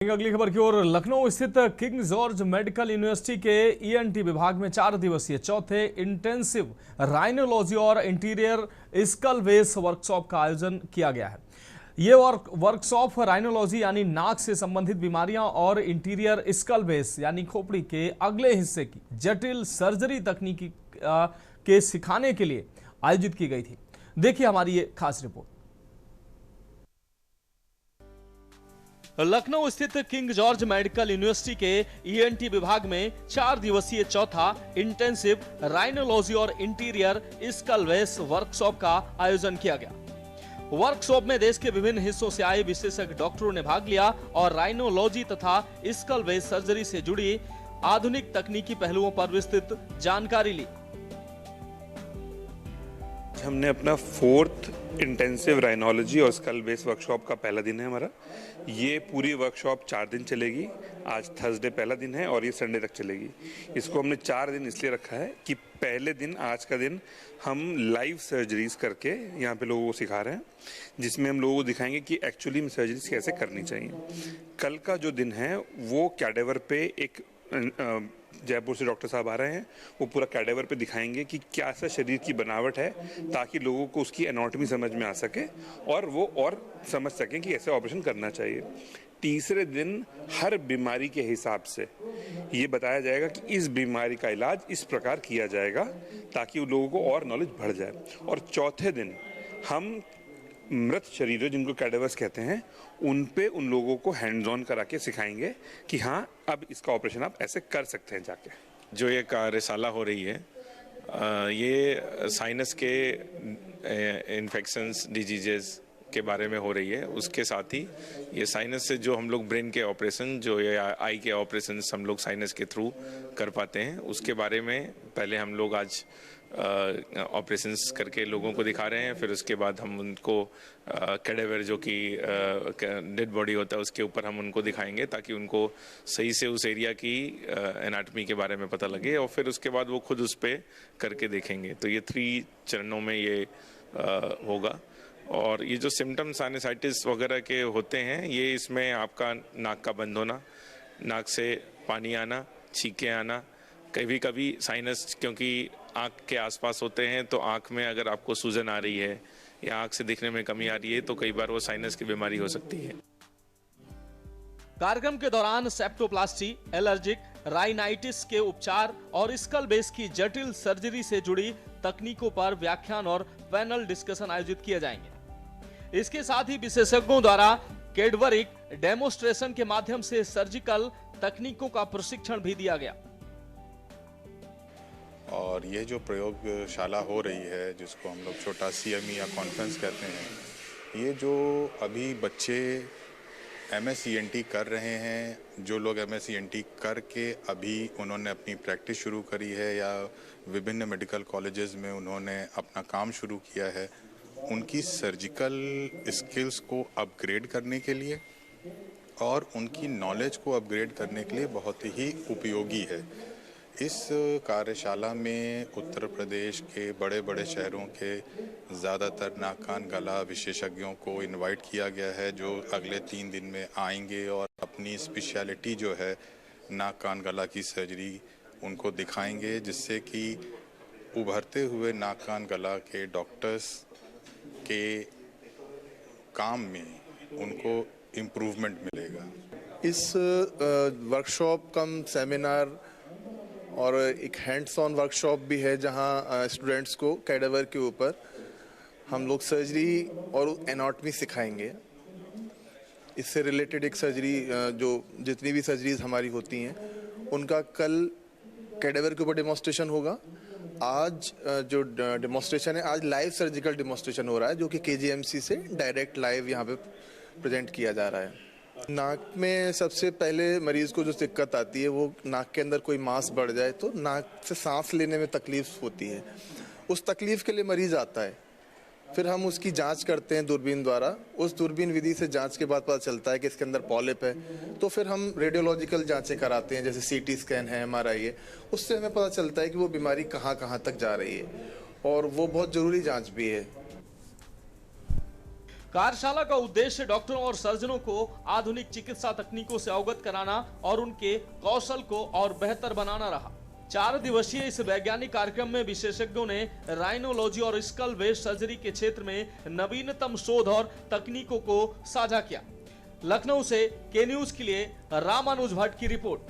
अगली खबर की ओर। लखनऊ स्थित किंग जॉर्ज मेडिकल यूनिवर्सिटी के ईएनटी विभाग में 4 दिवसीय चौथे इंटेंसिव राइनोलॉजी और इंटीरियर स्कल बेस वर्कशॉप का आयोजन किया गया है। ये वर्कशॉप राइनोलॉजी यानी नाक से संबंधित बीमारियां और इंटीरियर स्कल बेस यानी खोपड़ी के अगले हिस्से की जटिल सर्जरी तकनीकी के सिखाने के लिए आयोजित की गई थी। देखिए हमारी ये खास रिपोर्ट। लखनऊ स्थित किंग जॉर्ज मेडिकल यूनिवर्सिटी के ईएनटी विभाग में 4 दिवसीय चौथा इंटेंसिव राइनोलॉजी और इंटीरियर स्कल बेस वर्कशॉप का आयोजन किया गया। वर्कशॉप में देश के विभिन्न हिस्सों से आए विशेषज्ञ डॉक्टरों ने भाग लिया और राइनोलॉजी तथा स्कल बेस सर्जरी से जुड़ी आधुनिक तकनीकी पहलुओं पर विस्तृत जानकारी ली। हमने अपना 4th इंटेंसिव राइनोलॉजी और स्कल बेस वर्कशॉप का पहला दिन है हमारा। ये पूरी वर्कशॉप 4 दिन चलेगी। आज थर्सडे पहला दिन है और ये संडे तक चलेगी। इसको हमने 4 दिन इसलिए रखा है कि पहले दिन आज का दिन हम लाइव सर्जरीज करके यहाँ पे लोगों को सिखा रहे हैं, जिसमें हम लोगों को दिखाएंगे कि एक्चुअली में सर्जरीज कैसे करनी चाहिए। कल का जो दिन है वो कैडेवर पे एक जयपुर से डॉक्टर साहब आ रहे हैं, वो पूरा कैडेवर पे दिखाएंगे कि क्या सा शरीर की बनावट है, ताकि लोगों को उसकी एनाटॉमी समझ में आ सके और वो और समझ सकें कि ऐसे ऑपरेशन करना चाहिए। तीसरे दिन हर बीमारी के हिसाब से ये बताया जाएगा कि इस बीमारी का इलाज इस प्रकार किया जाएगा, ताकि लोगों को और नॉलेज बढ़ जाए। और चौथे दिन हम मृत शरीरों, जिनको कैडेवर्स कहते हैं, उन पे उन लोगों को हैंड्स ऑन करा के सिखाएंगे कि हाँ अब इसका ऑपरेशन आप ऐसे कर सकते हैं जाके। जो ये कार्यशाला हो रही है ये साइनस के इन्फेक्शंस डिजीजेस के बारे में हो रही है। उसके साथ ही ये साइनस से जो हम लोग ब्रेन के ऑपरेशन, जो ये आई के ऑपरेशन हम लोग साइनस के थ्रू कर पाते हैं, उसके बारे में पहले हम लोग आज ऑपरेशंस करके लोगों को दिखा रहे हैं। फिर उसके बाद हम उनको कैडेवर, जो कि डेड बॉडी होता है, उसके ऊपर हम उनको दिखाएंगे ताकि उनको सही से उस एरिया की एनाटॉमी के बारे में पता लगे, और फिर उसके बाद वो खुद उस पर करके देखेंगे। तो ये 3 चरणों में ये होगा। और ये जो सिम्टम्स साइनसाइटिस वगैरह के होते हैं, ये इसमें आपका नाक का बंद होना, नाक से पानी आना, छींके आना, कभी कभी साइनस क्योंकि आँख के आसपास होते हैं, तो आँख में अगर आपको सूजन आ रही है या आँख से दिखने में कमी आ रही है, तो कई बार वो साइनस की बीमारी हो सकती है। कार्यक्रम के दौरान सेप्टोप्लास्टी, एलर्जिक राइनाइटिस के उपचार और स्कल बेस की जटिल सर्जरी से जुड़ी तकनीकों पर व्याख्यान और पैनल डिस्कशन आयोजित किए जाएंगे। इसके साथ ही विशेषज्ञों द्वारा कैडवरिक डेमोन्स्ट्रेशन के माध्यम से सर्जिकल तकनीकों का प्रशिक्षण भी दिया गया। और ये जो प्रयोगशाला हो रही है, जिसको हम लोग छोटा CME या कॉन्फ्रेंस कहते हैं, ये जो अभी बच्चे MSc कर रहे हैं, जो लोग MSc करके अभी उन्होंने अपनी प्रैक्टिस शुरू करी है या विभिन्न मेडिकल कॉलेजेस में उन्होंने अपना काम शुरू किया है, उनकी सर्जिकल स्किल्स को अपग्रेड करने के लिए और उनकी नॉलेज को अपग्रेड करने के लिए बहुत ही उपयोगी है। इस कार्यशाला में उत्तर प्रदेश के बड़े बड़े शहरों के ज़्यादातर नाक कान गला विशेषज्ञों को इनवाइट किया गया है, जो अगले 3 दिन में आएंगे और अपनी स्पेशलिटी जो है नाक कान गला की सर्जरी उनको दिखाएंगे, जिससे कि उभरते हुए नाक कान गला के डॉक्टर्स के काम में उनको इम्प्रूवमेंट मिलेगा। इस वर्कशॉप कम सेमिनार और एक हैंड्स ऑन वर्कशॉप भी है, जहां स्टूडेंट्स को कैडेवर के ऊपर हम लोग सर्जरी और एनाटॉमी सिखाएंगे। इससे रिलेटेड एक सर्जरी, जो जितनी भी सर्जरीज हमारी होती हैं, उनका कल कैडेवर के ऊपर डेमोन्स्ट्रेशन होगा। आज जो डेमोन्स्ट्रेशन है, आज लाइव सर्जिकल डेमोन्स्ट्रेशन हो रहा है, जो कि KGMC से डायरेक्ट लाइव यहाँ पे प्रेजेंट किया जा रहा है। नाक में सबसे पहले मरीज को जो दिक्कत आती है, वो नाक के अंदर कोई मांस बढ़ जाए तो नाक से सांस लेने में तकलीफ होती है। उस तकलीफ के लिए मरीज आता है, फिर हम उसकी जांच करते हैं दूरबीन द्वारा। उस दूरबीन विधि से जांच के बाद पता चलता है कि इसके अंदर पॉलिप है, तो फिर हम रेडियोलॉजिकल जांचें कराते हैं, जैसे CT स्कैन है, MRI है। उससे हमें पता चलता है कि वो बीमारी कहाँ कहाँ तक जा रही है, और वो बहुत ज़रूरी जाँच भी है। कार्यशाला का उद्देश्य डॉक्टरों और सर्जनों को आधुनिक चिकित्सा तकनीकों से अवगत कराना और उनके कौशल को और बेहतर बनाना रहा। 4 दिवसीय इस वैज्ञानिक कार्यक्रम में विशेषज्ञों ने राइनोलॉजी और स्कल वेस्ट सर्जरी के क्षेत्र में नवीनतम शोध और तकनीकों को साझा किया। लखनऊ से के न्यूज के लिए रामानुज भट्ट की रिपोर्ट।